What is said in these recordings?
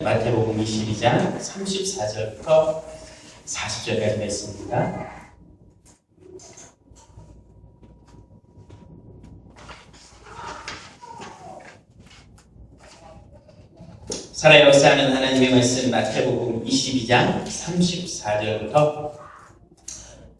마태복음 22장 34절부터 40절까지 말씀입니다. 살아 역사하는 하나님의 말씀 마태복음 22장 34절부터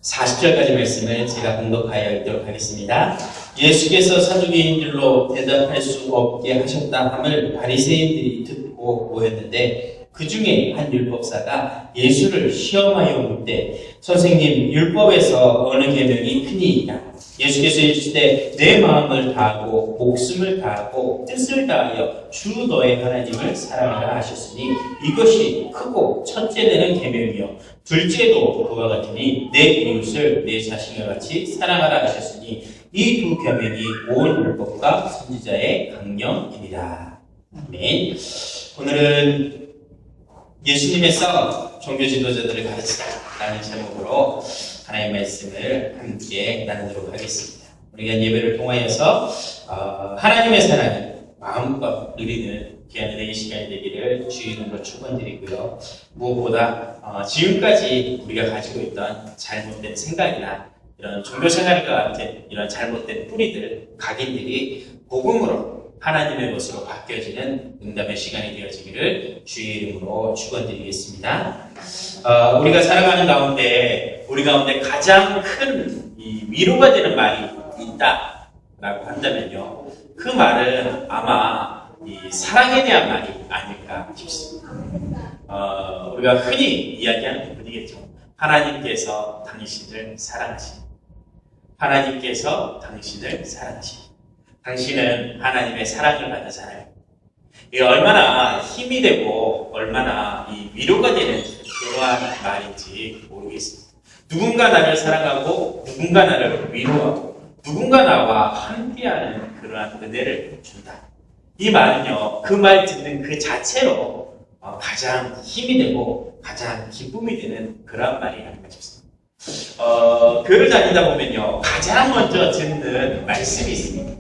40절까지 말씀을 제가 공독하여 읽도록 하겠습니다. 예수께서 사두개인들로 대답할 수 없게 하셨다 함을 바리새인들이 듣고 모였는데 그 중에 한 율법사가 예수를 시험하여 묻되 선생님, 율법에서 어느 계명이 크니이다? 예수께서 이르시되 내 마음을 다하고 목숨을 다하고 뜻을 다하여 주 너의 하나님을 사랑하라 하셨으니 이것이 크고 첫째 되는 계명이요 둘째도 그와 같으니 내 이웃을 내 자신과 같이 사랑하라 하셨으니 이 두 계명이 온 율법과 선지자의 강령이니라. 아멘. 오늘은 예수님에서 종교 지도자들을 가르치다라는 제목으로 하나님의 말씀을 함께 나누도록 하겠습니다. 우리가 예배를 통하여서 하나님의 사랑을 마음껏 누리는 귀한 은혜의 시간이 되기를 주의 이름으로 축원드리고요. 무엇보다 지금까지 우리가 가지고 있던 잘못된 생각이나 이런 종교생활과 같은 이런 잘못된 뿌리들, 각인들이 복음으로 하나님의 것으로 바뀌어지는 응답의 시간이 되어지기를 주의 이름으로 축원드리겠습니다. 우리가 살아가는 가운데 우리 가운데 가장 큰 이 위로가 되는 말이 있다라고 한다면요, 그 말은 아마 이 사랑에 대한 말이 아닐까 싶습니다. 우리가 흔히 이야기하는 부분이겠죠. 하나님께서 당신을 사랑하십니다. 하나님께서 당신을 사랑하십니다. 당신은 하나님의 사랑을 받는 사람입니다. 이게 얼마나 힘이 되고 얼마나 이 위로가 되는 그러한 말인지 모르겠습니다. 누군가 나를 사랑하고 누군가 나를 위로하고 누군가 나와 함께하는 그러한 은혜를 준다. 이 말은요, 그 말 듣는 그 자체로 가장 힘이 되고 가장 기쁨이 되는 그러한 말이 아닌가 싶습니다. 교회를 다니다 보면요, 가장 먼저 듣는 말씀이 있습니다.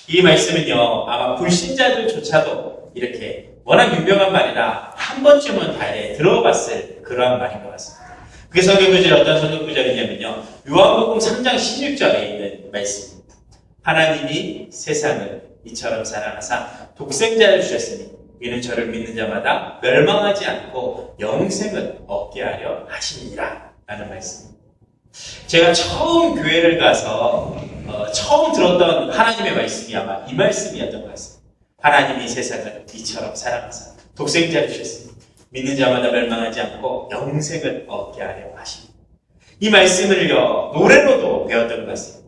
이 말씀은요, 아마 불신자들조차도 이렇게 워낙 유명한 말이라 한 번쯤은 다에 들어봤을 그러한 말인 것 같습니다. 그게 성경구절이 어떤 성경구절이냐면요, 요한복음 3장 16절에 있는 말씀입니다. 하나님이 세상을 이처럼 사랑하사 독생자를 주셨으니 이는 저를 믿는 자마다 멸망하지 않고 영생을 얻게 하려 하심이니라 라는 말씀입니다. 제가 처음 교회를 가서 처음 들었던 하나님의 말씀이 아마 이 말씀이었던 것 같습니다. 하나님이 세상을 이처럼 사랑하사 독생자를 주셨으니 믿는 자마다 멸망하지 않고 영생을 얻게 하려 하십니다. 이 말씀을요, 노래로도 배웠던 것 같습니다.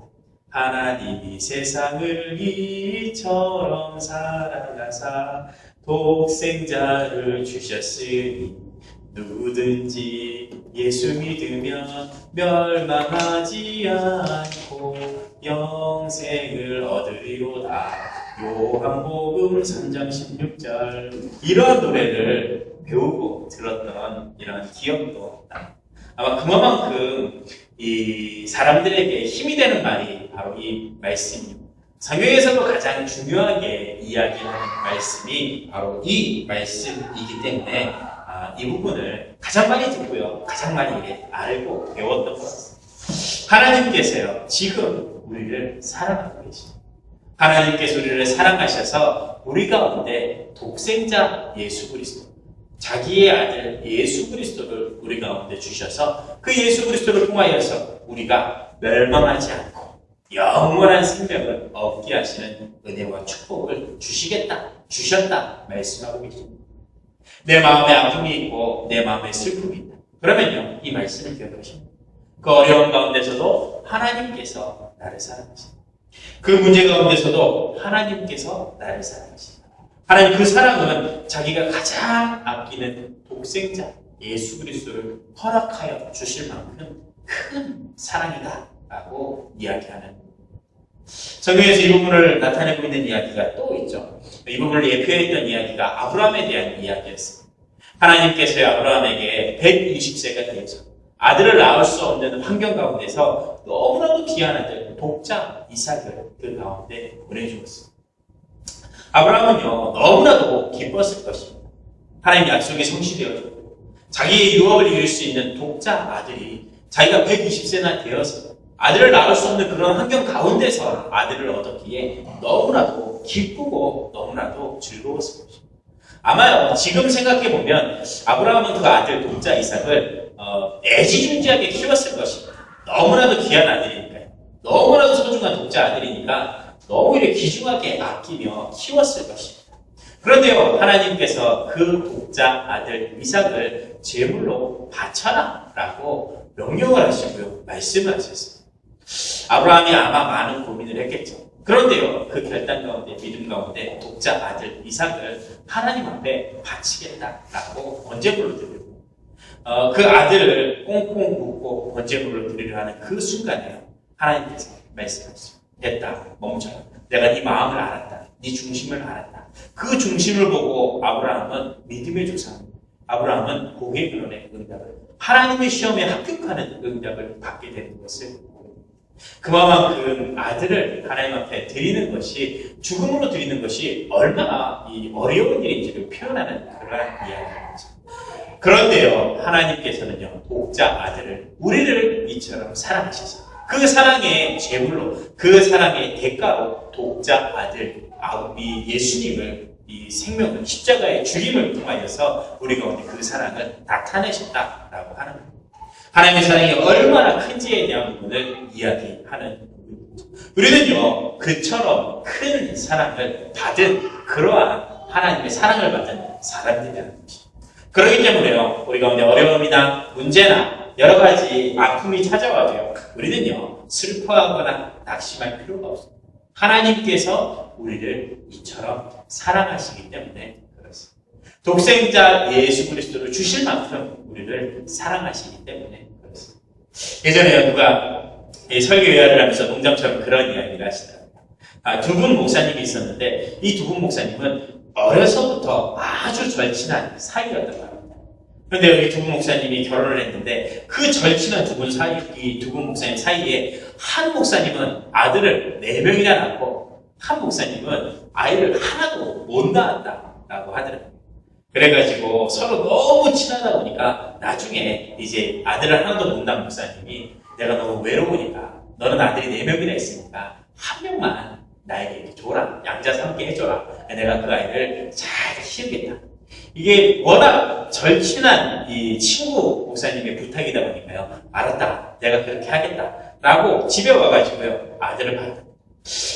하나님이 세상을 이처럼 사랑하사 독생자를 주셨으니 누구든지 예수 믿으면 멸망하지 않고 영생을 얻으리로다. 요한복음 3장 16절. 이런 노래를 배우고 들었던 이런 기억도 납니다. 아마 그만큼 이 사람들에게 힘이 되는 말이 바로 이 말씀입니다. 성경에서도 가장 중요하게 이야기하는 말씀이 바로 이 말씀이기 때문에 이 부분을 가장 많이 듣고요, 가장 많이 알고 배웠던 것 같습니다. 하나님께서요, 지금 우리를 사랑하고 계십니다. 하나님께서 우리를 사랑하셔서 우리 가운데 독생자 예수 그리스도, 자기의 아들 예수 그리스도를 우리 가운데 주셔서 그 예수 그리스도를 통하여서 우리가 멸망하지 않고 영원한 생명을 얻게 하시는 은혜와 축복을 주셨다 말씀하고 계십니다. 내 마음에 아픔이 있고 내 마음에 슬픔이 있다. 그러면요, 이 말씀을 기억하십니다. 그 어려움 가운데서도 하나님께서 나를 사랑하십니다. 그 문제 가운데서도 하나님께서 나를 사랑하십니다. 하나님 그 사랑은 자기가 가장 아끼는 독생자 예수 그리스도를 허락하여 주실 만큼 큰 사랑이다 라고 이야기하는, 성경에서 이 부분을 나타내고 있는 이야기가 또 있죠. 이 부분을 예표했던 이야기가 아브라함에 대한 이야기였습니다. 하나님께서 아브라함에게 120세가 되어서 아들을 낳을 수 없는 환경 가운데서 너무나도 귀한 아들 독자 이삭을 그 가운데 보내주었습니다. 아브라함은요, 너무나도 기뻤을 것입니다. 하나님 약속이 성취되어졌고 자기의 유업을 이룰 수 있는 독자 아들이 자기가 120세나 되어서 아들을 낳을 수 없는 그런 환경 가운데서 아들을 얻었기에 너무나도 기쁘고 너무나도 즐거웠을 것입니다. 아마요, 지금 생각해보면 아브라함은 그 아들 독자 이삭을 애지중지하게 키웠을 것입니다. 너무나도 귀한 아들이니까요. 너무나도 소중한 독자 아들이니까 너무 이렇게 귀중하게 아끼며 키웠을 것입니다. 그런데요, 하나님께서 그 독자 아들 이삭을 제물로 바쳐라 라고 명령을 하시고요, 말씀을 하셨습니다. 아브라함이 아마 많은 고민을 했겠죠. 그런데요, 그 결단 가운데, 믿음 가운데 독자 아들 이삭을 하나님 앞에 바치겠다라고 번제물로 드리고, 그 아들을 꽁꽁 묶고 번제물로 드리려 하는 그 순간에요, 하나님께서 말씀하셨습니다. 됐다, 멈춰라. 내가 네 마음을 알았다. 네 중심을 알았다. 그 중심을 보고 아브라함은 믿음의 조상입니다. 아브라함은 고개 근원의 응답을, 하나님의 시험에 합격하는 응답을 받게 되는 것을, 그만큼 아들을 하나님 앞에 드리는 것이, 죽음으로 드리는 것이 얼마나 이 어려운 일인지를 표현하는 그러한 이야기입니다. 그런데요, 하나님께서는요, 독자 아들을 우리를 이처럼 사랑하셔서 그 사랑의 제물로, 그 사랑의 대가로 독자 아들 예수님을, 이 생명을, 십자가의 죽임을 통하여서 우리 가운데 그 사랑을 나타내셨다라고 하는 겁니다. 하나님의 사랑이 얼마나 큰지에 대한 부분을 이야기하는 부분입니다. 우리는요, 그처럼 큰 사랑을 받은 그러한 하나님의 사랑을 받은 사람들이라는 것입니다. 그렇기 때문에요, 우리 가운데 어려움이나 문제나 여러 가지 아픔이 찾아와도요, 우리는요, 슬퍼하거나 낙심할 필요가 없습니다. 하나님께서 우리를 이처럼 사랑하시기 때문에 그렇습니다. 독생자 예수 그리스도를 주실 만큼 우리를 사랑하시기 때문에 그렇습니다. 예전에 누가 설교회화를 하면서 농담처럼 그런 이야기를 하시더라고요. 두 분 목사님이 있었는데 이 두 분 목사님은 어려서부터 아주 절친한 사이였던 겁니다. 그런데 여기 두 분 목사님이 결혼을 했는데 그 절친한 두 분 사이, 이 두 분 목사님 사이에 한 목사님은 아들을 4명이나 낳고 한 목사님은 아이를 하나도 못 낳았다라고 하더라고요. 그래가지고 서로 너무 친하다 보니까 나중에 이제 아들을 하나도 못 낳은 목사님이 내가 너무 외로우니까 너는 아들이 4명이나 있으니까 한 명만 나에게 줘라. 양자 함께 해줘라. 내가 그 아이를 잘 키우겠다. 이게 워낙 절친한 이 친구 목사님의 부탁이다 보니까요. 알았다. 내가 그렇게 하겠다. 라고 집에 와가지고요. 아들을 봤다.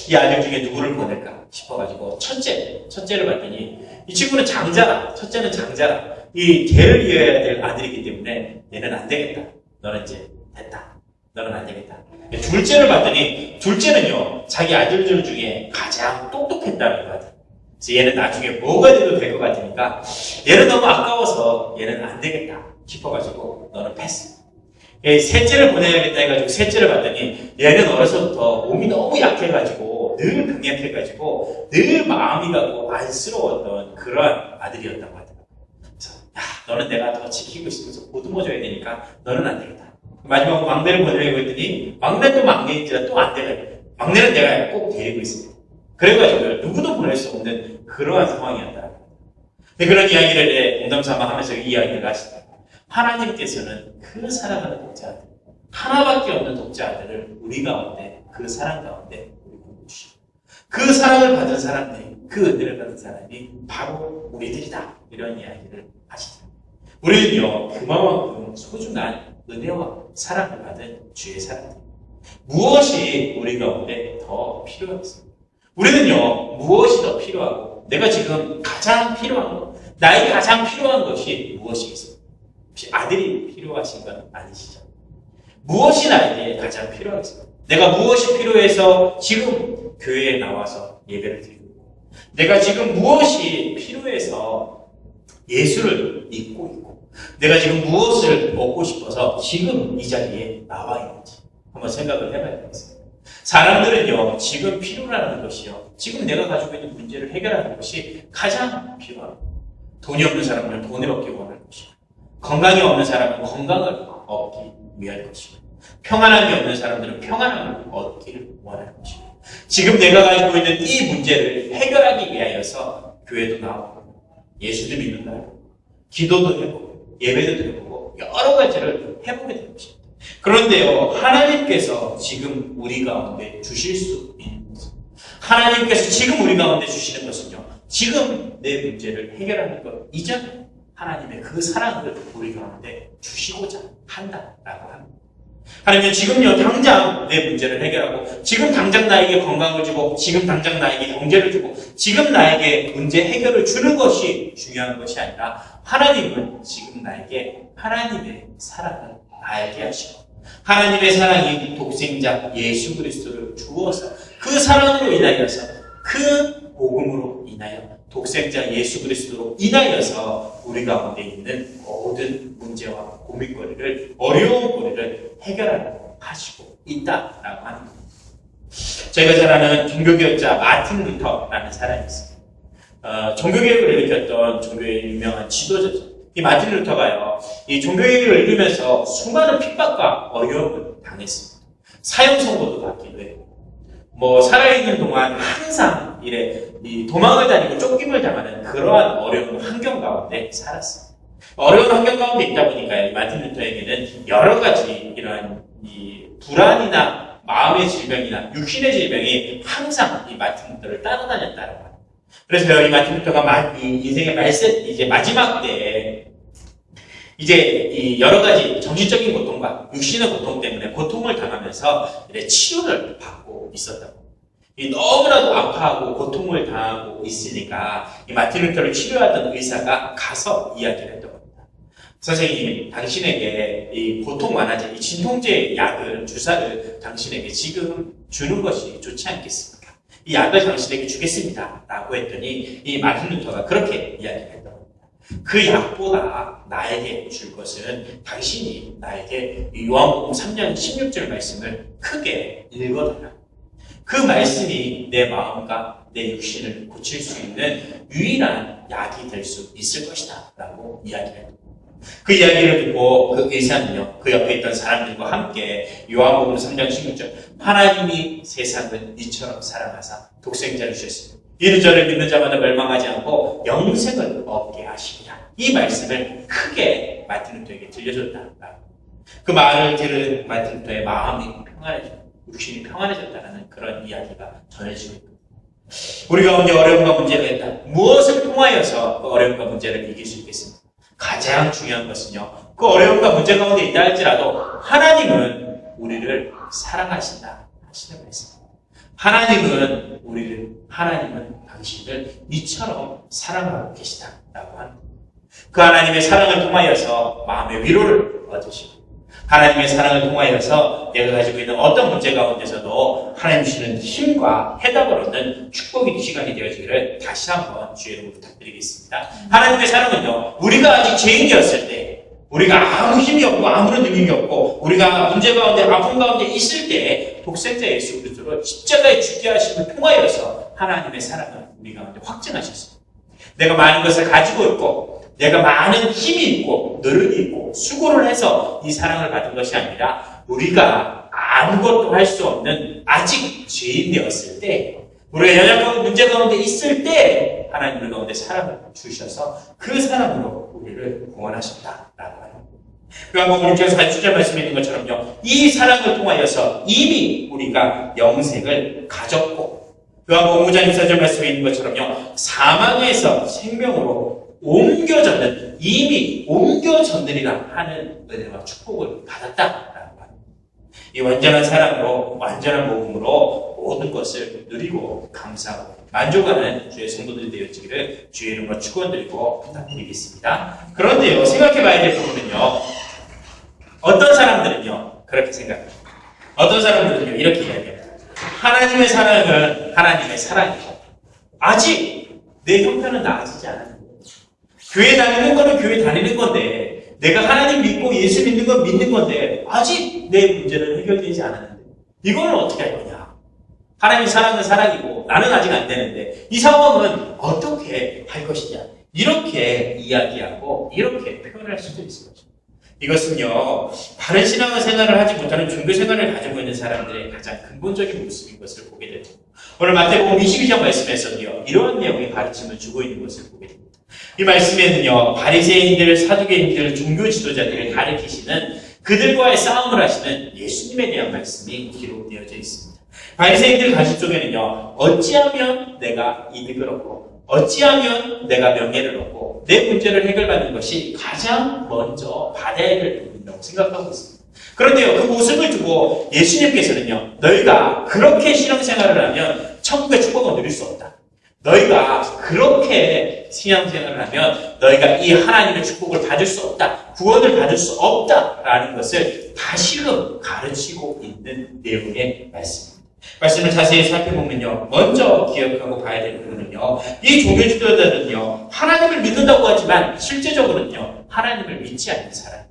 이 아들 중에 누구를 보낼까 싶어가지고 첫째를 봤더니 이 친구는 장자라. 첫째는 장자라. 이 걔를 이어야 될 아들이기 때문에 얘는 안 되겠다. 너는 이제 됐다. 너는 안 되겠다. 둘째를 봤더니 둘째는요. 자기 아들들 중에 가장 똑똑했다는 것 같아요. 그래서 얘는 나중에 뭐가 돼도 될 것 같으니까 얘는 너무 아까워서 얘는 안 되겠다 싶어가지고 너는 패스. 셋째를 보내야겠다 해가지고 셋째를 봤더니 얘는 어려서부터 몸이 너무 약해가지고 늘 병약해가지고 늘 마음이 가고 안쓰러웠던 그러한 아들이었던 것 같아요. 그래서 야, 너는 내가 더 지키고 있으면서 보듬어줘야 되니까 너는 안 되겠다. 마지막 막내를 보내려고 했더니 막내도 막내인지라 또 안 되네. 막내는 내가 꼭 데리고 있습니다. 그래가지고 누구도 보낼 수 없는 그러한 상황이었다. 그런 이야기를 농담삼아 하면서 이 이야기를 하시다. 하나님께서는 그 사랑하는 독자들, 하나밖에 없는 독자들을 우리 가운데, 그 사랑 가운데 우리 주시고 그 사랑을 받은 사람들이, 그 은혜를 받은 사람이 바로 우리들이다. 이런 이야기를 하시다. 우리는요, 그만큼 소중한 은혜와 사랑을 받은 주의 사람들. 무엇이 우리 가운데 더 필요했습니까? 우리는요, 무엇이 더 필요하고, 내가 지금 가장 필요한 것, 나에게 가장 필요한 것이 무엇이겠습니까? 혹시 아들이 필요하신 건 아니시죠? 무엇이 나에게 가장 필요하겠습니까? 내가 무엇이 필요해서 지금 교회에 나와서 예배를 드리고, 내가 지금 무엇이 필요해서 예수를 믿고 있고, 내가 지금 무엇을 먹고 싶어서 지금 이 자리에 나와 있는지 한번 생각을 해봐야 되겠습니다. 사람들은요, 지금 필요로 것이요, 지금 내가 가지고 있는 문제를 해결하는 것이 가장 필요합니다. 돈이 없는 사람은 돈을 얻기 원할 것이고, 건강이 없는 사람은 건강을 얻기 위할 것이고, 평안함이 없는 사람들은 평안함을 얻기를 원할 것이고, 지금 내가 가지고 있는 이 문제를 해결하기 위하여서 교회도 나오고 예수도 믿는다, 기도도 해보고 예배도 해보고 여러 가지를 해보게 되는 것입니다. 그런데요, 하나님께서 지금 우리 가운데 주실 수 있는 것은, 하나님께서 지금 우리 가운데 주시는 것은요, 지금 내 문제를 해결하는 것 이전에 하나님의 그 사랑을 우리 가운데 주시고자 한다라고 합니다. 하나님은 지금요, 당장 내 문제를 해결하고, 지금 당장 나에게 건강을 주고, 지금 당장 나에게 경제를 주고, 지금 나에게 문제 해결을 주는 것이 중요한 것이 아니라, 하나님은 지금 나에게 하나님의 사랑을 알게 하시고, 하나님의 사랑이 독생자 예수 그리스도를 주어서 그 사랑으로 인하여서, 그 복음으로 인하여 독생자 예수 그리스도로 인하여서 우리 가운데 있는 모든 문제와 고민거리를, 어려운 거리를 해결하려고 하시고 있다라고 하는 겁니다. 제가 잘 아는 종교개혁자 마틴 루터라는 사람이 있습니다. 종교개혁을 일으켰던 종교의 유명한 지도자죠. 이 마틴 루터가요, 이 종교개혁을 이루면서 수많은 핍박과 어려움을 당했습니다. 사형 선고도 받기도 했고, 살아있는 동안 항상 이 도망을 다니고 쫓김을 당하는 그러한 어려운 환경 가운데 살았습니다. 어려운 환경 가운데 있다 보니까 이 마틴 루터에게는 여러 가지 이러한 이 불안이나 마음의 질병이나 육신의 질병이 항상 이 마틴 루터를 따라다녔다고 합니다. 그래서 이 마틴 루터가 이 인생의 이제 마지막 때에 이제 이 여러 가지 정신적인 고통과 육신의 고통 때문에 고통을 당하면서 치료를 받고 있었다고. 너무나도 아파하고 고통을 당하고 있으니까 이 마틴 루터를 치료하던 의사가 가서 이야기를 했던 겁니다. 선생님, 당신에게 이 고통 완화제, 이 진통제 약을, 주사를 당신에게 지금 주는 것이 좋지 않겠습니까? 이 약을 당신에게 주겠습니다. 라고 했더니 이 마틴 루터가 그렇게 이야기를 했던 겁니다. 그 약보다 나에게 줄 것은 당신이 나에게 요한복음 3장 16절 말씀을 크게 읽어달라. 그 말씀이 내 마음과 내 육신을 고칠 수 있는 유일한 약이 될 수 있을 것이다 라고 이야기를 합니다. 그 이야기를 듣고 그 의사는요, 그 옆에 있던 사람들과 함께 요한복음 3장 16절 하나님이 세상을 이처럼 사랑하사 독생자를 주셨습니다. 이는 저를 믿는 자마다 멸망하지 않고 영생을 얻게 하시리라. 이 말씀을 크게 마틴 루터에게 들려줬다. 그 말을 들은 마틴 루터의 마음이 평안해졌다. 육신이 평안해졌다는 그런 이야기가 전해지고 있습니다. 우리 가운데 어려움과 문제가 있다. 무엇을 통하여서 그 어려움과 문제를 이길 수 있겠습니까? 가장 중요한 것은요, 그 어려움과 문제 가운데 있다 할지라도 하나님은 우리를 사랑하신다 하시는 말씀입니다. 하나님은 당신을 이처럼 사랑하고 계시다라고 합니다. 그 하나님의 사랑을 통하여서 마음의 위로를 얻으시고, 하나님의 사랑을 통하여서 내가 가지고 있는 어떤 문제 가운데서도 하나님 주시는 힘과 해답을 얻는 축복의 시간이 되어지기를 다시 한번 주의 이름으로 부탁드리겠습니다. 하나님의 사랑은요, 우리가 아직 죄인이었을 때, 우리가 아무 힘이 없고 아무런 능력이 없고 우리가 문제 가운데 아픔 가운데 있을 때 독생자 예수 그리스도로 십자가에 죽게 하심을 통하여서 하나님의 사랑을 우리 가운데 확증하셨습니다. 내가 많은 것을 가지고 있고 내가 많은 힘이 있고 노력이 있고 수고를 해서 이 사랑을 받은 것이 아니라 우리가 아무것도 할 수 없는 아직 죄인 되었을 때, 우리가 연약하고 문제 가운데 있을 때 하나님 우리 가운데 사랑을 주셔서 그 사랑으로 우리를 구원하셨다라고 합니다. 요한복음 6장 4절 말씀에 있는 것처럼요, 이 사랑을 통하여서 이미 우리가 영생을 가졌고, 요한복음 5장 24절 말씀에 있는 것처럼요, 사망에서 생명으로 옮겨졌는, 이미 옮겨졌느니라 하는 은혜와 축복을 받았다라고 합니다. 이 완전한 사랑으로, 완전한 복음으로 모든 것을 누리고 감사하고 만족하는 주의 성도들이 되어지기를 주의 이름으로 축원드리고 부탁드리겠습니다. 그런데요, 생각해봐야 될 부분은요, 어떤 사람들은요 그렇게 생각합니다. 어떤 사람들은요 이렇게 이야기합니다. 하나님의 사랑은 하나님의 사랑이고 아직 내 형편은 나아지지 않았는데, 교회 다니는 거는 교회 다니는 건데, 내가 하나님 믿고 예수 믿는 건 믿는 건데 아직 내 문제는 해결되지 않았는데 이거는 어떻게 할 거냐. 하나님의 사랑은 사랑이고 나는 아직 안 되는데 이 상황은 어떻게 할 것이냐. 이렇게 이야기하고 이렇게 표현할 수도 있을 것입니다. 이것은요, 바른 신앙생활을 하지 못하는 종교생활을 가지고 있는 사람들의 가장 근본적인 모습인 것을 보게 됩니다. 오늘 마태복음 22장 말씀에서도요, 이러한 내용의 가르침을 주고 있는 것을 보게 됩니다. 이 말씀에는요, 바리새인들, 사두개인들, 종교 지도자들을 가리키시는 그들과의 싸움을 하시는 예수님에 대한 말씀이 기록되어져 있습니다. 바리새인들 가시 쪽에는요, 어찌하면 내가 이득을 얻고 어찌하면 내가 명예를 얻고 내 문제를 해결받는 것이 가장 먼저 받아야 될 부분이라고 생각하고 있습니다. 그런데요, 그 모습을 두고 예수님께서는요, 너희가 그렇게 신앙생활을 하면 천국의 축복을 누릴 수 없다. 너희가 그렇게 신앙생활을 하면 너희가 이 하나님의 축복을 받을 수 없다. 구원을 받을 수 없다라는 것을 다시금 가르치고 있는 내용의 말씀입니다. 말씀을 자세히 살펴보면요, 먼저 기억하고 봐야 되는 부분은요, 이 종교 지도자들은요, 하나님을 믿는다고 하지만 실제적으로는요, 하나님을 믿지 않는 사람.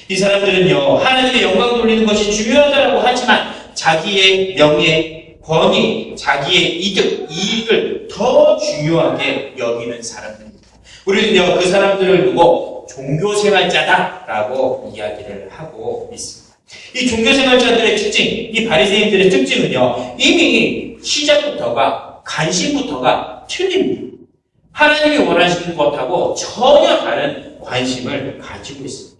이 사람들은요, 하나님의 영광 돌리는 것이 중요하다고 하지만 자기의 명예, 권위, 자기의 이득, 이익을 더 중요하게 여기는 사람들입니다. 우리는요, 그 사람들을 두고 종교생활자다라고 이야기를 하고 있습니다. 이 종교생활자들의 특징, 이 바리새인들의 특징은요, 이미 시작부터가, 관심부터가 틀립니다. 하나님이 원하시는 것하고 전혀 다른 관심을 가지고 있습니다.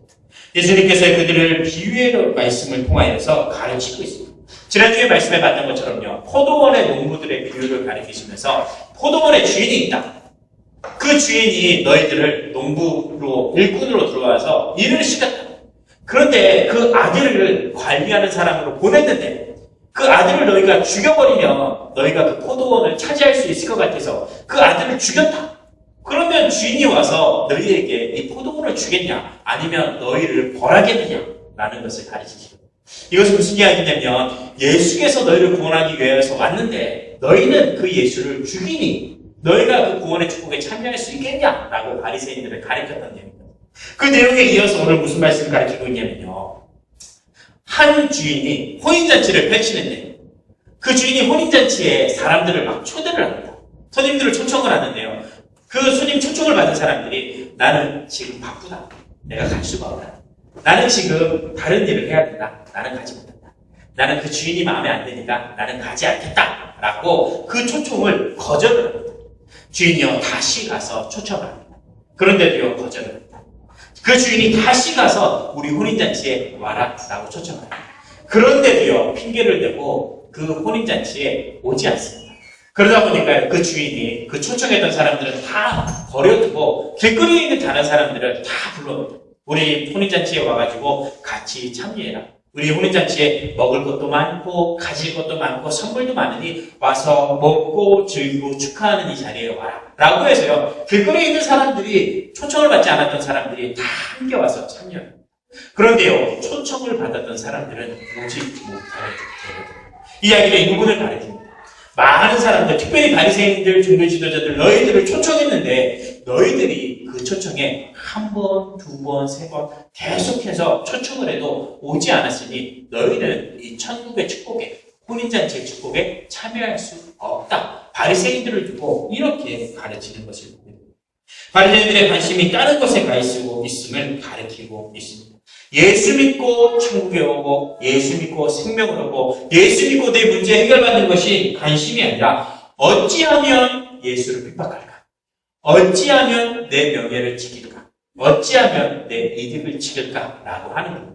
예수님께서 그들을 비유의 말씀을 통하여서 가르치고 있습니다. 지난주에 말씀해 봤던 것처럼요, 포도원의 농부들의 비유를 가리키시면서 포도원에 주인이 있다. 그 주인이 너희들을 농부로, 일꾼으로 들어와서 일을 시켰다. 그런데 그 아들을 관리하는 사람으로 보냈는데 그 아들을 너희가 죽여버리면 너희가 그 포도원을 차지할 수 있을 것 같아서 그 아들을 죽였다. 그러면 주인이 와서 너희에게 이 포도원을 주겠냐, 아니면 너희를 벌하겠느냐 라는 것을 가르치시고, 이것은 무슨 이야기냐면 예수께서 너희를 구원하기 위해서 왔는데 너희는 그 예수를 죽이니 너희가 그 구원의 축복에 참여할 수 있겠냐라고 바리새인들을 가르쳤던 내용입니다. 그 내용에 이어서 오늘 무슨 말씀을 가르치고 있냐면요, 한 주인이 혼인잔치를 펼치는데 그 주인이 혼인잔치에 사람들을 막 초대를 합니다. 손님들을 초청을 하는데요, 그 손님 초청을 받은 사람들이 나는 지금 바쁘다, 내가 갈 수가 없다, 나는 지금 다른 일을 해야 된다, 나는 가지 못한다, 나는 그 주인이 마음에 안 드니까 나는 가지 않겠다 라고 그 초청을 거절을 합니다. 주인이요, 다시 가서 초청을 합니다. 그런데도요, 거절을 합니다. 그 주인이 다시 가서 우리 혼인잔치에 와라 라고 초청을 합니다. 그런데도요, 핑계를 대고 그 혼인잔치에 오지 않습니다. 그러다 보니까 그 주인이 그 초청했던 사람들은 다 버려두고 길거리에 있는 다른 사람들을 다 불러옵니다. 우리 혼인잔치에 와가지고 같이 참여해라. 우리 혼인잔치에 먹을 것도 많고 가질 것도 많고 선물도 많으니 와서 먹고 즐기고 축하하는 이 자리에 와라 라고 해서요, 길거리에 있는 사람들이, 초청을 받지 않았던 사람들이 다 함께 와서 참여합니다. 그런데요, 초청을 받았던 사람들은 오지 못할 이 이야기가 이 부분을 가르칩니다. 많은 사람들, 특별히 바리새인들, 종교 지도자들, 너희들을 초청했는데 너희들이 그 초청에 한 번, 두 번, 세 번 계속해서 초청을 해도 오지 않았으니 너희는 이 천국의 축복에, 혼인잔치의 축복에 참여할 수 없다. 바리새인들을 두고 이렇게 가르치는 것을 봅니다. 바리새인들의 관심이 다른 것에 가 있음을 가르치고 있습니다. 예수 믿고 천국에 오고, 예수 믿고 생명을 얻고, 예수 믿고 내 문제 해결받는 것이 관심이 아니라 어찌하면 예수를 핍박할까? 어찌하면 내 명예를 지킬까? 어찌하면 내 이득을 지킬까라고 하는 겁니다.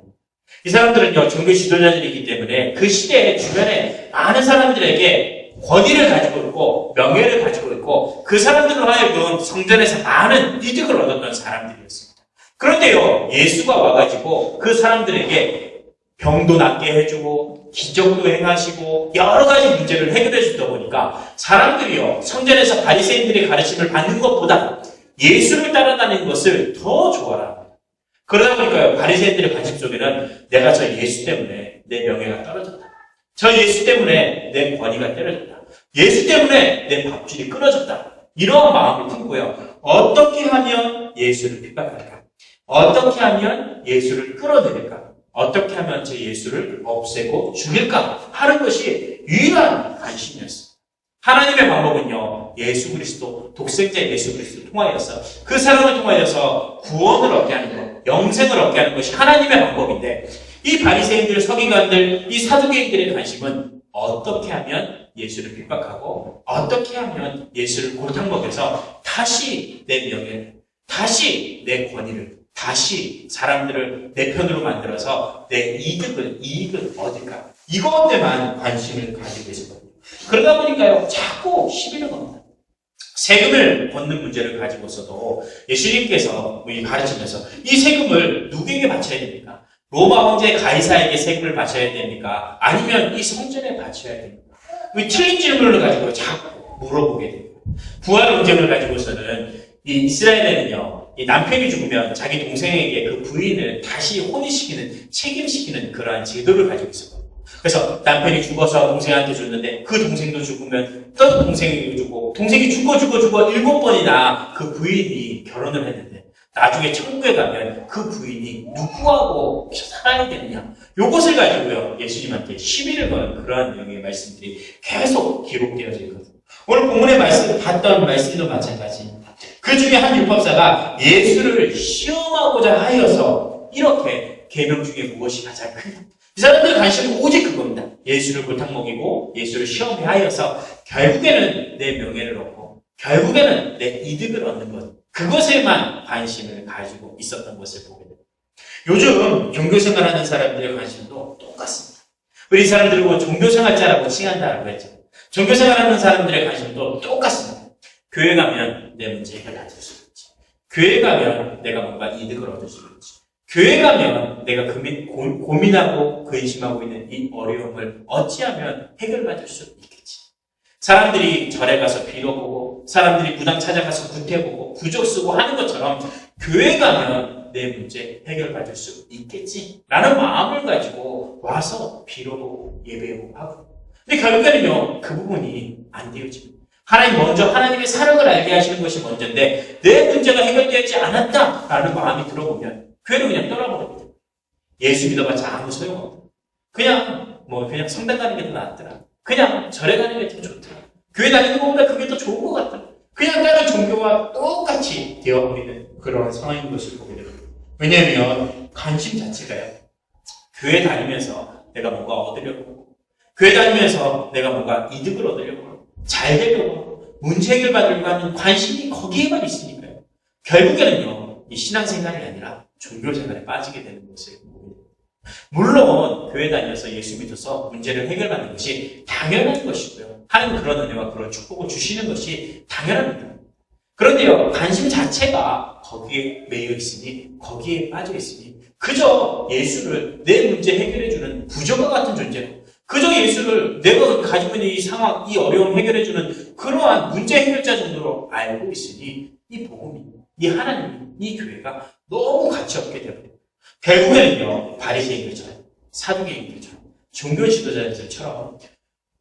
이 사람들은요, 종교 지도자들이기 때문에 그 시대에 주변에 많은 사람들에게 권위를 가지고 있고 명예를 가지고 있고 그 사람들로 하여금 성전에서 많은 이득을 얻었던 사람들이었습니다. 그런데요, 예수가 와가지고 그 사람들에게 병도 낫게 해주고 기적도 행하시고 여러 가지 문제를 해결해 주다 보니까 사람들이요, 성전에서 바리새인들의 가르침을 받는 것보다 예수를 따라다니는 것을 더 좋아합니다. 그러다 보니까요, 바리새인들의 관심 속에는 내가 저 예수 때문에 내 명예가 떨어졌다, 저 예수 때문에 내 권위가 떨어졌다, 예수 때문에 내 밥줄이 끊어졌다, 이러한 마음을 품고요, 어떻게 하면 예수를 핍박할까? 어떻게 하면 예수를 끌어내릴까? 어떻게 하면 제 예수를 없애고 죽일까? 하는 것이 유일한 관심이었습니다. 하나님의 방법은요, 예수 그리스도, 독생자 예수 그리스도 통하여서 그 사람을 통하여서 구원을 얻게 하는 것, 영생을 얻게 하는 것이 하나님의 방법인데, 이 바리새인들, 서기관들, 이 사두개인들의 관심은 어떻게 하면 예수를 핍박하고 어떻게 하면 예수를 골탕 먹여서 다시 내 명예를, 다시 내 권위를, 다시 사람들을 내 편으로 만들어서 내 이익을 얻을까? 이것에만 관심을 가지고 있었거든요. 그러다 보니까요, 자꾸 시비를 겁니다. 세금을 걷는 문제를 가지고서도 예수님께서 가르치면서 이 세금을 누구에게 바쳐야 됩니까? 로마 황제 가이사에게 세금을 바쳐야 됩니까? 아니면 이 성전에 바쳐야 됩니까? 틀린 질문을 가지고 자꾸 물어보게 됩니다. 부활 논쟁을 가지고서는 이 이스라엘에는요, 이 남편이 죽으면 자기 동생에게 그 부인을 다시 혼인시키는, 책임시키는 그러한 제도를 가지고 있었거든요. 그래서 남편이 죽어서 동생한테 줬는데 그 동생도 죽으면 또 동생에게 주고, 동생이 죽어 7번이나 그 부인이 결혼을 했는데 나중에 천국에 가면 그 부인이 누구하고 살아야 되느냐, 요것을 가지고요 예수님한테 시비를 거는 그러한 내용의 말씀들이 계속 기록되어져 있거든요. 오늘 본문의 봤던 말씀도 마찬가지입니다. 그 중에 한 율법사가 예수를 시험하고자 하여서 이렇게 계명 중에 무엇이 가장 크냐, 이 사람들의 관심은 오직 그겁니다. 예수를 골탕 먹이고 예수를 시험해 하여서 결국에는 내 명예를 얻고 결국에는 내 이득을 얻는 것, 그것에만 관심을 가지고 있었던 것을 보게 됩니다. 요즘 종교생활하는 사람들의 관심도 똑같습니다. 우리 사람들은 종교생활자라고 칭한다고 했죠. 종교생활하는 사람들의 관심도 똑같습니다. 교회 가면 내 문제 해결할 수 있지. 교회 가면 내가 뭔가 이득을 얻을 수 있지. 교회 가면 내가 고민하고 근심하고 있는 이 어려움을 어찌하면 해결받을 수 있겠지. 사람들이 절에 가서 빌어보고, 사람들이 무당 찾아가서 구태보고, 부적 쓰고 하는 것처럼 교회 가면 내 문제 해결받을 수 있겠지 라는 마음을 가지고 와서 빌어보고 예배하고 하고, 근데 결국에는요 그 부분이 안 되어집니다. 하나님 먼저 하나님의 사랑을 알게 하시는 것이 먼저인데 내 문제가 해결되지 않았다라는 마음이 들어보면 교회를 그냥 떠나버립니다. 예수 믿어봤자 아무 소용없다. 그냥 성당 가는 게 더 낫더라. 그냥 절에 가는 게 더 좋더라. 교회 다니는 것보다 그게 더 좋은 것 같더라. 그냥 다른 종교와 똑같이 되어버리는 그런 상황인 것을 보게 됩니다. 왜냐하면 관심 자체가요, 교회 다니면서 내가 뭔가 얻으려고 하고, 교회 다니면서 내가 뭔가 이득을 얻으려고 하고, 잘 되려고 하고, 문제 해결 받으려고 하는 관심이 거기에만 있으니까요, 결국에는요 이 신앙생활이 아니라 종교생활에 빠지게 되는 것을 보게 됩니다. 물론 교회 다녀서 예수 믿어서 문제를 해결하는 것이 당연한 것이고요, 하나님 그런 은혜와 그런 축복을 주시는 것이 당연합니다. 그런데요, 관심 자체가 거기에 매여 있으니, 거기에 빠져 있으니 그저 예수를 내 문제 해결해주는 부적과 같은 존재로, 그저 예수를 내가 가지고 있는 이 상황, 이 어려움 해결해주는 그러한 문제 해결자 정도로 알고 있으니 이 복음이, 이 하나님, 이 교회가 너무 가치 없게 되거든요. 결국에는요, 바리새인들처럼, 사두개인들처럼, 종교 지도자들처럼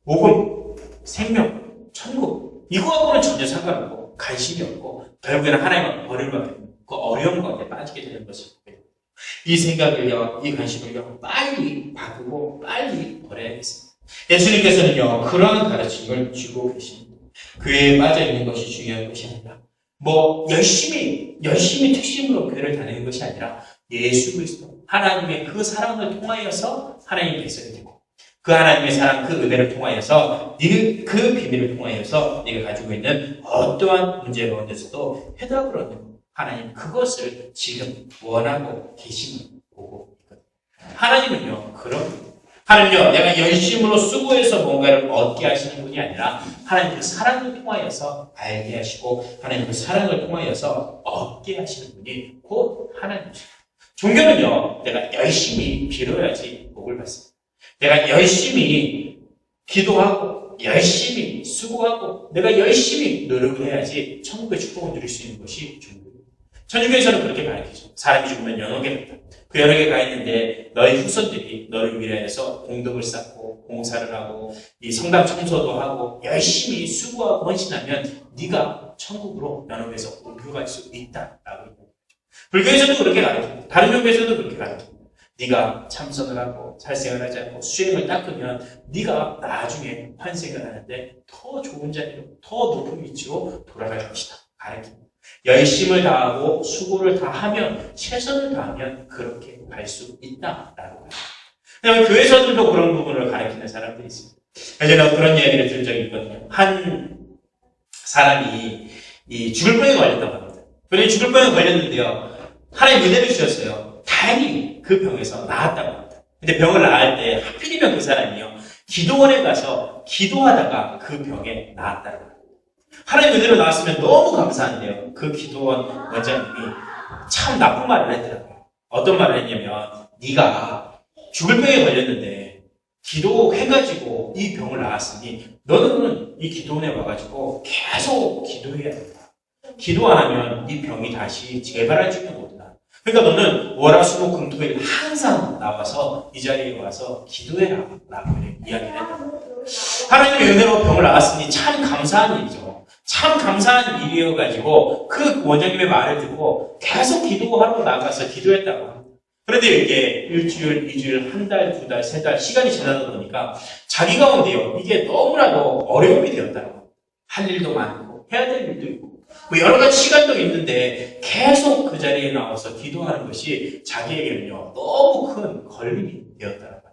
복음, 생명, 천국 이거하고는 전혀 상관없고 관심이 없고 결국에는 하나님과 벌을 받는 그 어려움 가운데 빠지게 되는 것을 보게 됩니다. 이 생각을요, 이 관심을요, 빨리 바꾸고 빨리 버려야겠습니다. 예수님께서는요, 그러한 가르침을 주고 계십니다. 교회에 빠져있는 것이 중요한 것이 아니라 열심히 특심으로 교회를 다니는 것이 아니라 예수 그리스도 하나님의 그 사랑을 통하여서 하나님의 백성이 되고, 그 하나님의 사랑, 그 은혜를 통하여서 그 비밀을 통하여서 네가 가지고 있는 어떠한 문제 가운데서도 해답을 얻는 것, 하나님 그것을 지금 원하고 계심을 보고 있거든요. 하나님은요 그런 분이에요. 하나님은요 내가 열심으로 수고해서 뭔가를 얻게 하시는 분이 아니라 하나님 그 사랑을 통하여서 알게 하시고 하나님 그 사랑을 통하여서 얻게 하시는 분이 곧 하나님이십니다. 종교는요 내가 열심히 빌어야지 복을 받습니다. 내가 열심히 기도하고 열심히 수고하고 내가 열심히 노력을 해야지 천국의 축복을 누릴 수 있는 것이 종교입니다. 천주교에서는 그렇게 가르치죠. 사람이 죽으면 연옥에 간다. 그 연옥에 가 있는데 너희 후손들이 너를 위하여서 공덕을 쌓고 공사를 하고 이 성당 청소도 하고 열심히 수고하고 헌신하면 네가 천국으로 연옥에서 옮겨갈 수 있다라고 있는 거죠. 불교에서도 그렇게 가르칩니다. 다른 종교에서도 그렇게 가르칩니다. 네가 참선을 하고 살생을 하지 않고 수행을 닦으면 네가 나중에 환생을 하는데 더 좋은 자리로, 더 높은 위치로 돌아갈 것이다. 가르칩니다. 열심을 다하고 수고를 다하면, 최선을 다하면 그렇게 갈 수 있다라고 합니다. 그다음에 교회에서들도 그런 부분을 가르치는 사람들이 있습니다. 예전에 그런 이야기를 들은 적이 있거든요. 한 사람이 죽을 병에 걸렸다고 합니다. 그런데 죽을 병에 걸렸는데요. 하나님 은혜를 주셨어요. 다행히 그 병에서 나았다고 합니다. 근데 병을 나을 때 하필이면 그 사람이요. 기도원에 가서 기도하다가 그 병에 나았다고 합니다. 하나님 은혜로 나왔으면 너무 감사한데요. 그 기도원 원장님이 참 나쁜 말을 했더라고요. 어떤 말을 했냐면 네가 죽을 병에 걸렸는데 기도해가지고 이 병을 나았으니 너는 이 기도원에 와가지고 계속 기도해야 된다. 기도 안 하면 이 병이 다시 재발할지도 모른다. 그러니까 너는 월화수목금토일 항상 나와서 이 자리에 와서 기도해라 라고 이야기를 했다. 하나님의 은혜로 병을 나았으니 참 감사한 일이죠. 참 감사한 일이어가지고 그 원장님의 말을 듣고 계속 기도하러 나가서 기도했다고 합니다. 그런데 이게 일주일, 2주일, 한 달, 2달, 3달 시간이 지나다 보니까 자기 가운데요. 이게 너무나도 어려움이 되었다고 합니다. 할 일도 많고 해야 될 일도 있고 뭐 여러 가지 시간도 있는데 계속 그 자리에 나와서 기도하는 것이 자기에게는요. 너무 큰 걸림이 되었다고 합니다.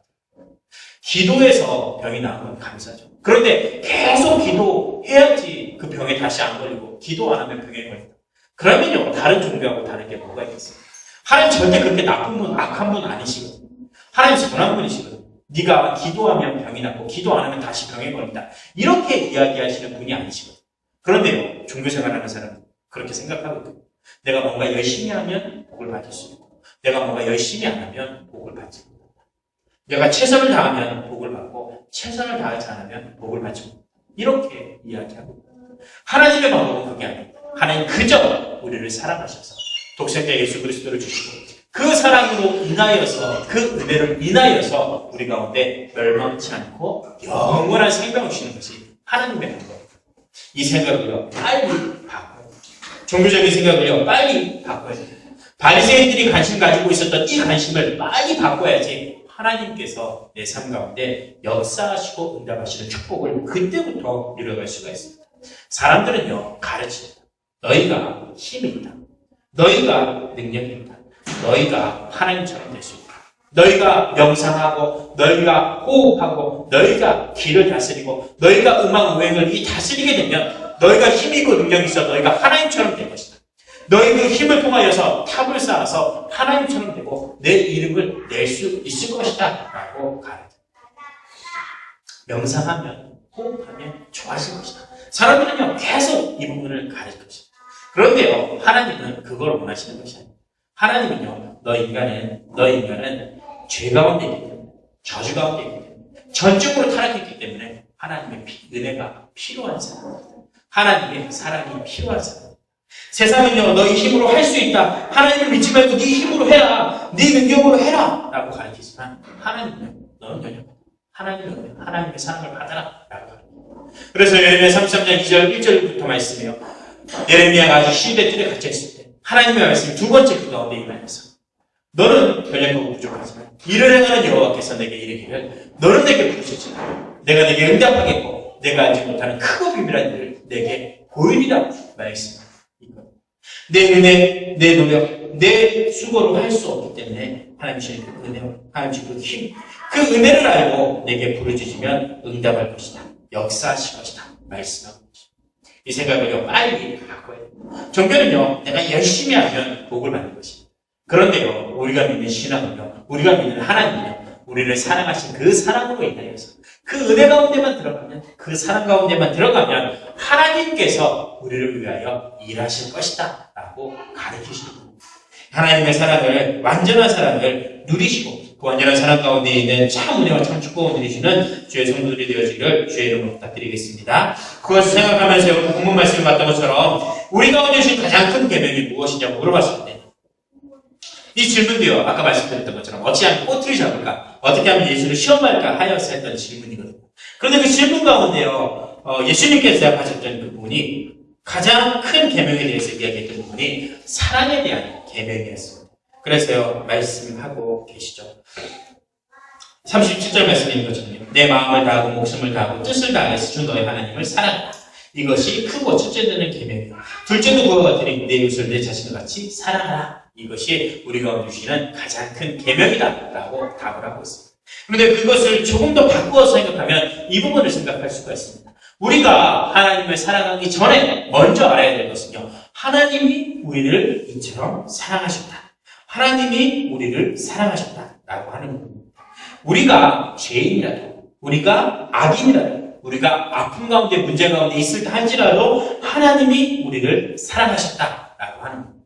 기도해서 병이 나으면 감사죠. 그런데 계속 기도해야지 그 병에 다시 안 걸리고 기도 안 하면 병에 걸린다. 그러면요. 다른 종교하고 다른 게 뭐가 있겠어요? 하나님 절대 그렇게 나쁜 분, 악한 분 아니시거든요. 하나님 선한 분이시거든요. 네가 기도하면 병이 낫고 기도 안 하면 다시 병에 걸린다. 이렇게 이야기하시는 분이 아니시거든요. 그런데요. 종교생활하는 사람은 그렇게 생각하거든요. 내가 뭔가 열심히 하면 복을 받을 수 있고 내가 뭔가 열심히 안 하면 복을 받지 못한다. 내가 최선을 다하면 복을 받고 최선을 다하지 않으면 복을 받지 못한다. 이렇게 이야기하고 하나님의 방법은 그게 아닙니다. 하나님 그저 우리를 사랑하셔서 독생자 예수 그리스도를 주시고 그 사랑으로 인하여서 그 은혜를 인하여서 우리 가운데 멸망치 않고 영원한 생명을 주시는 것이 하나님의 방법입니다. 이 생각을요 빨리 바꿔요. 종교적인 생각을요 빨리 바꿔야 돼요. 바리새인들이 관심 가지고 있었던 이 관심을 빨리 바꿔야지 하나님께서 내 삶 가운데 역사하시고 응답하시는 축복을 그때부터 이뤄갈 수가 있습니다. 사람들은요 가르칩니다. 너희가 힘이 있다. 너희가 능력이 있다. 너희가 하나님처럼 될 수 있다. 너희가 명상하고 너희가 호흡하고 너희가 길을 다스리고 너희가 음악 우행을 다스리게 되면 너희가 힘이 있고 능력이 있어 너희가 하나님처럼 될 것이다. 너희 그 힘을 통하여서 탑을 쌓아서 하나님처럼 되고 내 이름을 낼 수 있을 것이다 라고 가르칩니다. 명상하면 호흡하면 좋아질 것이다. 사람들은요 계속 이 부분을 가르칠 것이다. 그런데요 하나님은 그걸 원하시는 것이 아닙니다. 하나님은요 너희 인간은 죄 가운데 있기 때문에 저주 가운데 있기 때문에 전적으로 타락했기 때문에 하나님의 은혜가 필요한 사람입니다. 하나님의 사랑이 필요한 사람입니다. 세상은요 너희 힘으로 할 수 있다. 하나님을 믿지 말고 네 힘으로 해라. 네 능력으로 해라 라고 가르치지만 하나님은 너는 연약하다. 하나님의 사랑을 받아라 라고 가르칩니다. 그래서 예레미야 33장 2절 1절부터 말씀이요. 예레미야가 아직 시대 뜰에 갇혀있을 때 하나님의 말씀이 두 번째 그 가운데 임하여서 너는 연약하고 부족하지만 이를 행하는 여호와께서 내게 이르기를 너는 내게 부르짖으라. 내가 내게 응답하겠고 내가 알지 못하는 크고 비밀한 일을 내게 보이리라 말했습니다. 내 은혜, 내 노력, 내 수고로 할 수 없기 때문에 하나님 주신 그 은혜와 하나님 주신 그 힘, 그 은혜를 알고 내게 부르짖으면 응답할 것이다. 역사하실 것이다. 말씀하고 이 생각을요 빨리 바꿔야 돼요. 종교는요 내가 열심히 하면 복을 받는 것입니다. 그런데요 우리가 믿는 신앙은요 우리가 믿는 하나님은요 우리를 사랑하신 그 사랑으로 인하여서 그 은혜 가운데만 들어가면 그 사랑 가운데만 들어가면 하나님께서 우리를 위하여 일하실 것이다 라고 가르치시는 겁니다. 하나님의 사랑을 완전한 사랑을 누리시고 그 완전한 사랑 가운데 있는 참 은혜와 참 축복을 누리시는 주의 성도들이 되어지기를 주의 이름으로 부탁드리겠습니다. 그것을 생각하면서 여러분 본문 말씀을 봤던 것처럼 우리 가운데 주신 가장 큰 계명이 무엇이냐고 물어봤을 때 이 질문도요 아까 말씀드렸던 것처럼 어찌하면 꼬투리 잡을까 어떻게 하면 예수를 시험할까 하여서 했던 질문이거든요. 그런데 그 질문 가운데요 예수님께서 대답하셨던 그 부분이 가장 큰 계명에 대해서 이야기했던 부분이 사랑에 대한 계명이었습니다. 그래서요 말씀하고 계시죠. 37절 말씀인 것처럼요. 내 마음을 다하고 목숨을 다하고 뜻을 다해서 주 너의 하나님을 사랑하라. 이것이 크고 첫째는 계명이요. 둘째도 그와 같으니 내 이웃을 내 자신을 같이 사랑하라. 이것이 우리가 주시는 가장 큰 계명이다 라고 답을 하고 있습니다. 그런데 그것을 조금 더 바꾸어서 생각하면 이 부분을 생각할 수가 있습니다. 우리가 하나님을 사랑하기 전에 먼저 알아야 될 것은요. 하나님이 우리를 이처럼 사랑하셨다. 하나님이 우리를 사랑하셨다라고 하는 겁니다. 우리가 죄인이라도, 우리가 악인이라도, 우리가 아픔 가운데 문제 가운데 있을 할지라도 하나님이 우리를 사랑하셨다라고 하는 겁니다.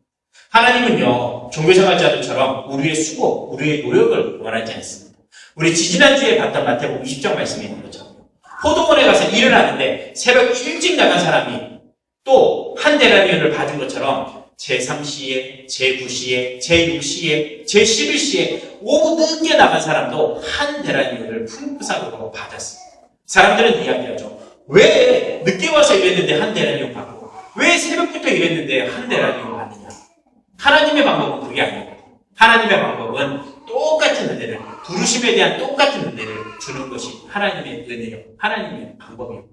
하나님은요, 종교생활자들처럼 우리의 수고, 우리의 노력을 원하지 않습니다. 우리 지지난주에 봤던 마태복음 20장 말씀에 있는 것처럼 포도원에 가서 일을 하는데 새벽 일찍 나간 사람이 또 한 데나리온을 받은 것처럼 제3시에, 제9시에, 제6시에, 제11시에 오후 늦게 나간 사람도 한 데나리온을 품삯으로 받았습니다. 사람들은 이야기하죠. 왜 늦게 와서 일했는데 한 데나리온 받고 왜 새벽부터 일했는데 한 데나리온 받느냐. 하나님의 방법은 그게 아니에요. 하나님의 방법은 똑같은 은혜를, 부르심에 대한 똑같은 은혜를 주는 것이 하나님의 은혜요. 하나님의 방법이요.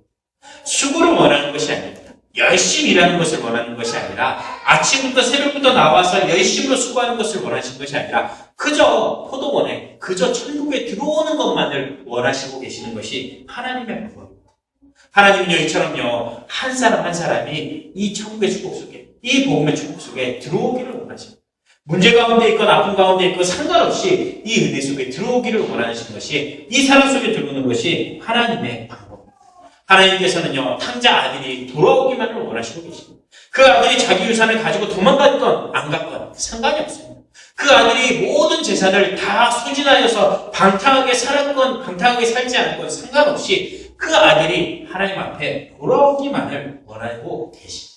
수고를 원하는 것이 아닙니다. 열심히 일하는 것을 원하는 것이 아니라 아침부터 새벽부터 나와서 열심으로 수고하는 것을 원하시는 것이 아니라 그저 포도원에, 그저 천국에 들어오는 것만을 원하시고 계시는 것이 하나님의 방법입니다. 하나님은요, 이처럼요, 한 사람 한 사람이 이 천국의 축복 속에, 이 복음의 축복 속에 들어오기를 원하십니다. 문제 가운데 있건 아픔 가운데 있건 상관없이 이 은혜 속에 들어오기를 원하시는 것이, 이 사람 속에 들어오는 것이 하나님의 방법입니다. 하나님께서는요, 탕자 아들이 돌아오기만을 원하시고 계십니다. 그 아들이 자기 유산을 가지고 도망갔건 안 갔건 상관이 없습니다. 그 아들이 모든 재산을 다 소진하여서 방탕하게 살았건 방탕하게 살지 않았건 상관없이 그 아들이 하나님 앞에 돌아오기만을 원하고 계십니다.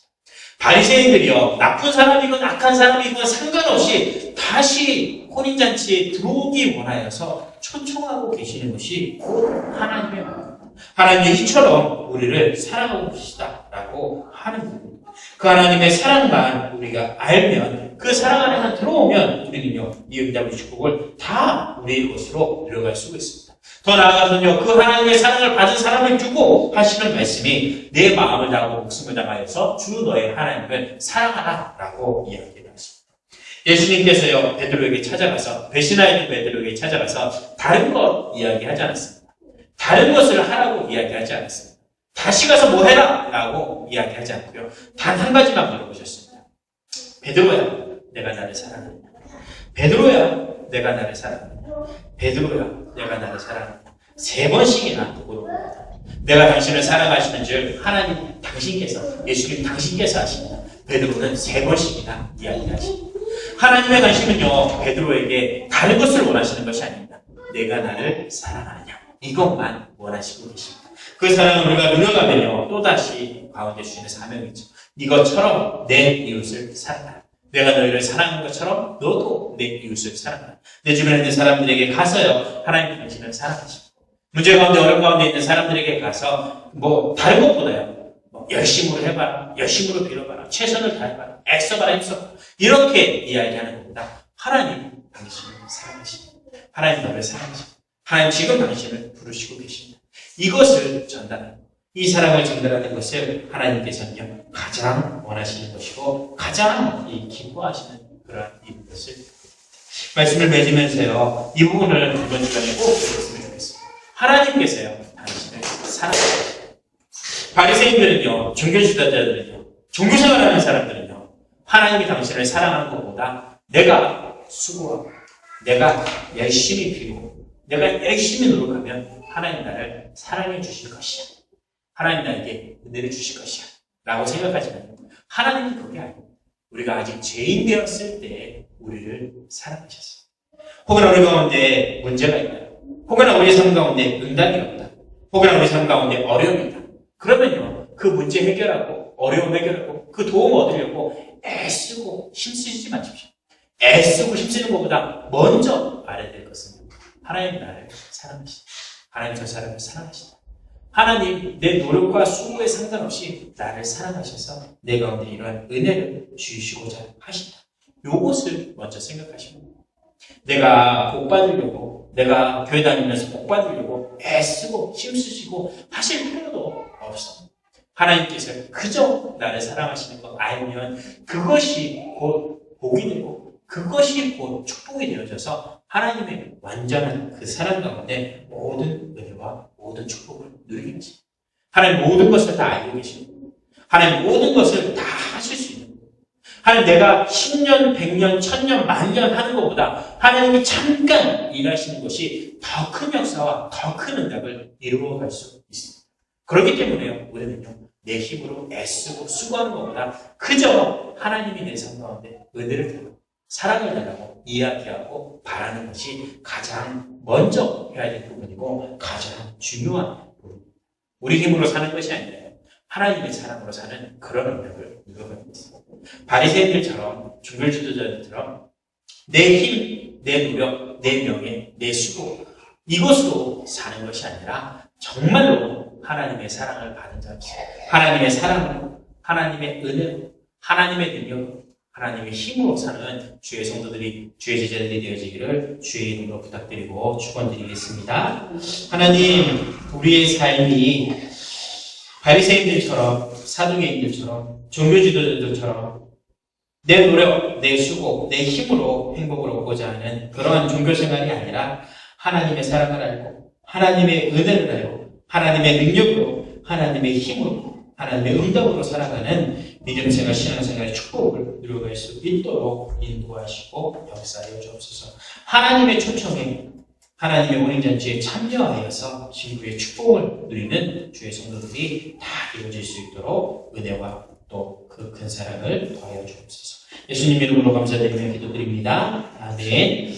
바리새인들이요, 나쁜 사람이건 악한 사람이건 상관없이 다시 혼인잔치에 들어오기 원하여서 초청하고 계시는 것이 곧 하나님의 마음입니다. 하나님이 이처럼 우리를 사랑하고 계시다라고 하는 부분입니다. 그 하나님의 사랑만 우리가 알면, 그 사랑 안에만 들어오면 우리는요, 이 응답의 축복을 다 우리의 것으로 들어갈 수가 있습니다. 더 나아가서는요, 그 하나님의 사랑을 받은 사람을 두고 하시는 말씀이 내 마음을 다하고 목숨을 다하여서 주 너의 하나님을 사랑하라라고 이야기를 하십니다. 예수님께서요, 베드로에게 찾아가서, 배신하는 베드로에게 찾아가서 다른 것 이야기하지 않았습니다. 다른 것을 하라고 이야기하지 않았습니다. 다시 가서 뭐 해라! 라고 이야기하지 않고요. 단 한 가지만 물어보셨습니다. 베드로야, 내가 나를 사랑하느냐? 베드로야, 내가 나를 사랑하느냐? 베드로야, 내가 나를 사랑하느냐? 3번씩이나 물어봅니다. 내가 당신을 사랑하시는 줄 하나님 당신께서, 예수님 당신께서 하십니다. 베드로는 3번씩이나 이야기하십니다. 하나님의 관심은요, 베드로에게 다른 것을 원하시는 것이 아닙니다. 내가 나를 사랑하느냐? 이것만 원하시고 계십니다. 그 사랑을 우리가 누려가면요, 또다시 가운데 주시는 사명이죠. 이것처럼 내 이웃을 사랑하라. 내가 너희를 사랑한 것처럼 너도 내 이웃을 사랑하라. 내 주변에 있는 사람들에게 가서요, 하나님 당신을 사랑하십니다. 문제 가운데 어려움 가운데 있는 사람들에게 가서 다른 것보다요, 열심으로 해봐라, 열심으로 빌어봐라, 최선을 다해봐라, 애써봐라, 힘써봐라, 이렇게 이야기하는 겁니다. 하나님 당신을 사랑하십니다. 하나님 너를 사랑하십니다. 하나님 지금 당신을 부르시고 계십니다. 이것을 전달하는, 이 사랑을 전달하는 것을 하나님께서는요, 가장 원하시는 것이고 가장 기뻐하시는 그런 것을 말씀을 맺으면서요, 이 부분을 이번 주간에 꼭 들었으면 좋겠습니다. 하나님께서요, 당신을 사랑하십니다. 바리새인들은요, 종교 지도자들은요, 종교생활하는 사람들은요, 하나님이 당신을 사랑하는 것보다 내가 수고하고 내가 열심히 빌고 내가 열심히 노력하면 하나님 나를 사랑해 주실 것이야. 하나님 나에게 은혜를 주실 것이야. 라고 생각하지만 하나님은 그게 아닙니다. 우리가 아직 죄인 되었을 때 우리를 사랑하셨어요. 혹여나 우리 가운데 문제가 있다. 혹여나 우리 삶 가운데 응답이 없다. 혹여나 우리 삶 가운데 어려움이 있다. 그러면요, 그 문제 해결하고 어려움 해결하고 그 도움 얻으려고 애쓰고 힘쓰지 마십시오. 애쓰고 힘쓰는 것보다 먼저 알아야 될 것은 하나님 나를 사랑하신다. 하나님 저 사람을 사랑하신다. 하나님 내 노력과 수고에 상관없이 나를 사랑하셔서 내 가운데 이러한 은혜를 주시고자 하신다. 요것을 먼저 생각하시고, 내가 복 받으려고, 내가 교회 다니면서 복 받으려고 애쓰고 힘쓰시고 하실 필요도 없습니다. 하나님께서 그저 나를 사랑하시는 것 알면 그것이 곧 복이 되고 그것이 곧 축복이 되어져서 하나님의 완전한 그 사랑 가운데 모든 은혜와 모든 축복을 누리게 하십니다. 하나님 모든 것을 다 알고 계십니다. 하나님 모든 것을 다 하실 수 있는 거예요. 하나님 내가 10년, 100년, 1000년, 만년 하는 것보다 하나님이 잠깐 일하시는 것이 더 큰 역사와 더 큰 응답을 이루어갈 수 있습니다. 그렇기 때문에요. 우리는요. 내 힘으로 애쓰고 수고하는 것보다 그저 하나님이 내 삶 가운데 은혜를 달라고 사랑을 달라고 이야기하고 바라는 것이 가장 먼저 해야 될 부분이고 가장 중요한 부분입니다. 우리 힘으로 사는 것이 아니라 하나님의 사랑으로 사는 그런 능력을 누려갑니다. 바리새인들처럼 종교 지도자들처럼 내 힘, 내 노력, 내 명예, 내 수고 이것으로 사는 것이 아니라 정말로 하나님의 사랑을 받은 자로서 하나님의 사랑으로 하나님의 은혜로 하나님의 능력으로 하나님의 힘으로 사는 주의 성도들이 주의 제자들이 되어지기를 주의 이름으로 부탁드리고 축원드리겠습니다. 하나님 우리의 삶이 바리새인들처럼 사두개인들처럼 종교 지도자들처럼 내 노력, 내 수고, 내 힘으로 행복을 얻고자 하는 그러한 종교 생활이 아니라 하나님의 사랑을 알고 하나님의 은혜를 알고 하나님의 능력으로 하나님의 힘으로 하나님의 응답으로 살아가는 믿음 생활, 신앙 생활의 축복을 누려갈 수 있도록 인도하시고 역사하여 주옵소서. 하나님의 초청에 하나님의 운행잔치에 참여하여서 신부의 축복을 누리는 주의 성도들이 다 이루어질 수 있도록 은혜와 또 그 큰 사랑을 더하여 주옵소서. 예수님 이름으로 감사드리며 기도드립니다. 아멘.